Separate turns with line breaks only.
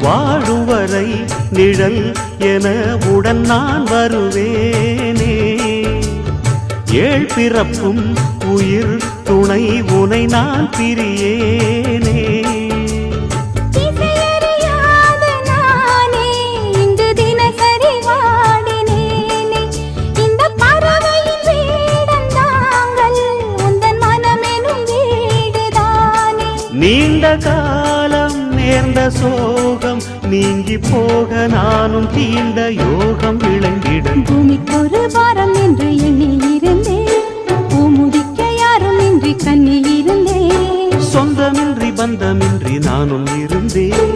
வாழும் வரை நிழல் என உடன் நான் வருவேனே. ஏழ் பிறப்பும் உயிர் துணை உனை நான் பிரியேனே. நீண்ட காலம் நேர்ந்த சோகம் நீங்கி போக நானும் தீண்ட யோகம் விளங்கிட.
பூமிக்கொரு வாரம் என்று எண்ணி இருந்தேன், பூமுடிக்க யாரும் இன்றி கண்ணி இருந்தேன்.
சொந்தமின்றி பந்தமின்றி நானும் இருந்தேன்.